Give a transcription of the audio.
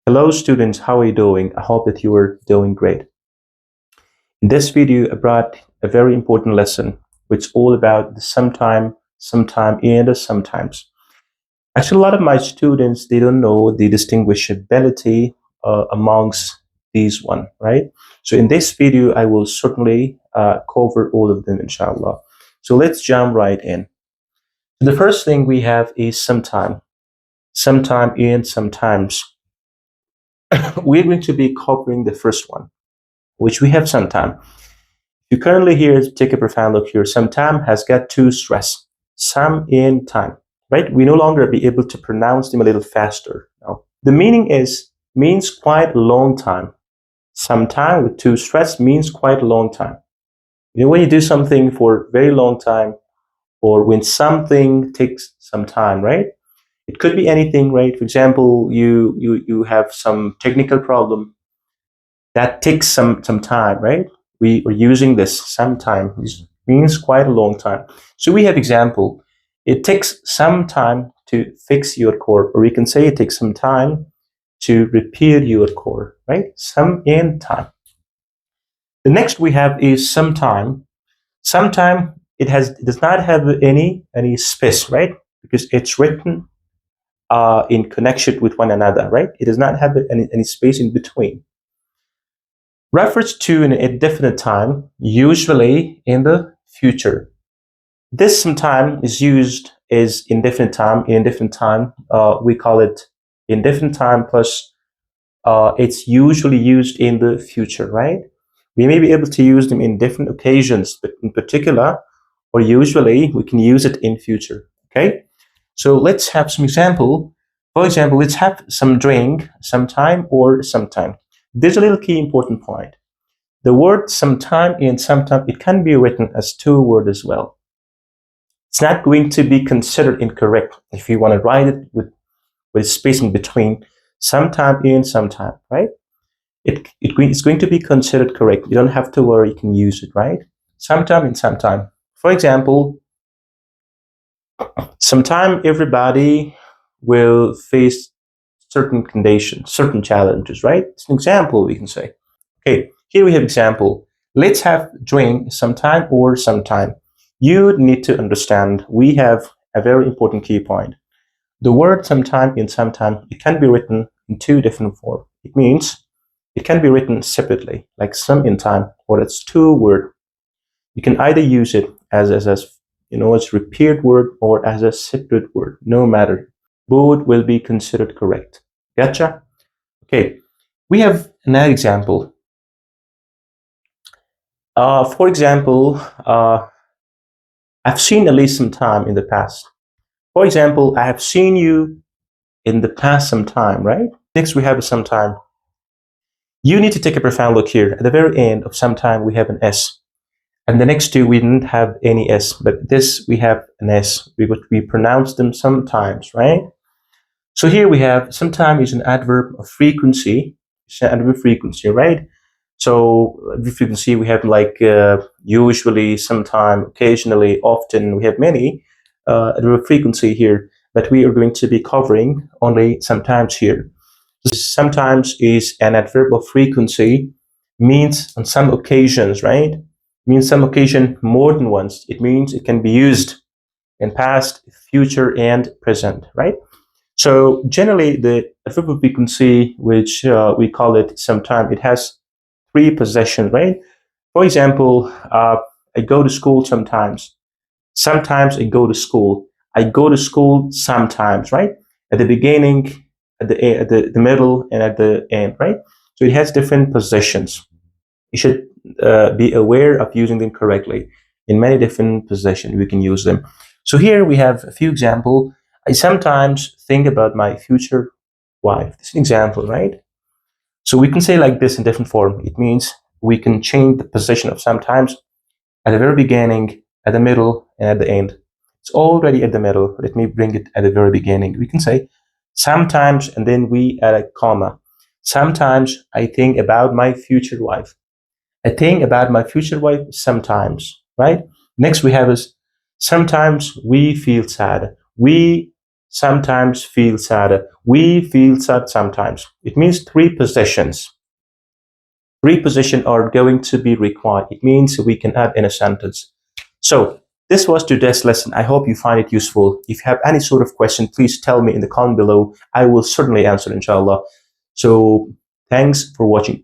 Hello students, how are you doing? I hope that you are doing great. In this video, I brought a very important lesson, which is all about the sometime, and the sometimes. Actually, a lot of my students, they don't know the distinguishability amongst these one, right? So in this video, I will certainly cover all of them, inshallah. So let's jump right in. The first thing we have is sometime and sometimes. We're going to be covering the first one, which we have sometime. You currently hear, take a profound look here. Sometime has got two stress, some and time, right? We no longer be able to pronounce them a little faster. No. The meaning means quite a long time. Sometime with two stress means quite a long time. You know, when you do something for a very long time, or when something takes some time, right? It could be anything, right? For example, you have some technical problem that takes some time, right? We are using this sometime. This means quite a long time. So we have example. It takes some time to fix your core, or we can say it takes some time to repair your core, right? Some and time. The next we have is sometime. Sometime it does not have any space, right? Because it's written in connection with one another, right? It does not have any space in between. Refers to an indefinite time, usually in the future. This sometime is used as indefinite time. In indefinite time, we call it indefinite time plus it's usually used in the future, right? We may be able to use them in different occasions, but in particular, or usually, we can use it in future, okay? So let's have some example. For example, let's have some drink, sometime or sometime. There's a little key important point. The word sometime and sometime, it can be written as two words as well. It's not going to be considered incorrect if you want to write it with space in between, sometime and sometime, right? It's going to be considered correct. You don't have to worry, you can use it, right? Sometime and sometime. For example, sometime everybody will face certain conditions, certain challenges, right? It's an example we can say. Okay, here we have example. Let's have drink sometime or sometime. You need to understand we have a very important key point. The word sometime and sometime, it can be written in two different forms. It means it can be written separately, like some in time, or it's two word. You can either use it as as repeated word or as a separate word, no matter. Both will be considered correct. Gotcha? Okay, we have another example. For example, I've seen at least some time in the past. For example, I have seen you in the past some time, right? Next, we have some time. You need to take a profound look here. At the very end of sometime, we have an S. And the next two, we didn't have any S, but this, we have an S. We pronounce them sometimes, right? So here we have sometime is an adverb of frequency. It's an adverb of frequency, right? So the frequency, we have like usually, sometime, occasionally, often. We have many adverb frequency here, but we are going to be covering only sometimes here. Sometimes is an adverb of frequency, means on some occasions, right? Means some occasion more than once. It means it can be used in past, future, and present, right? So generally, the adverb of frequency, which we call it sometime, it has three possessions, right? For example, I go to school sometimes. Sometimes I go to school. I go to school sometimes, right? At the beginning, at the middle, and at the end, right? So it has different positions. You should be aware of using them correctly. In many different positions, we can use them. So here we have a few examples. I sometimes think about my future wife. This is an example, right? So we can say like this in different form. It means we can change the position of sometimes at the very beginning, at the middle, and at the end. It's already at the middle. Let me bring it at the very beginning. We can say sometimes, and then we add a comma. Sometimes I think about my future wife. I think about my future wife sometimes, right? Next we have is sometimes we feel sad. We sometimes feel sad. We feel sad sometimes. It means three positions. Three positions are going to be required. It means we can add in a sentence. So this was today's lesson. I hope you find it useful. If you have any sort of question, please tell me in the comment below. I will certainly answer, inshallah. So thanks for watching.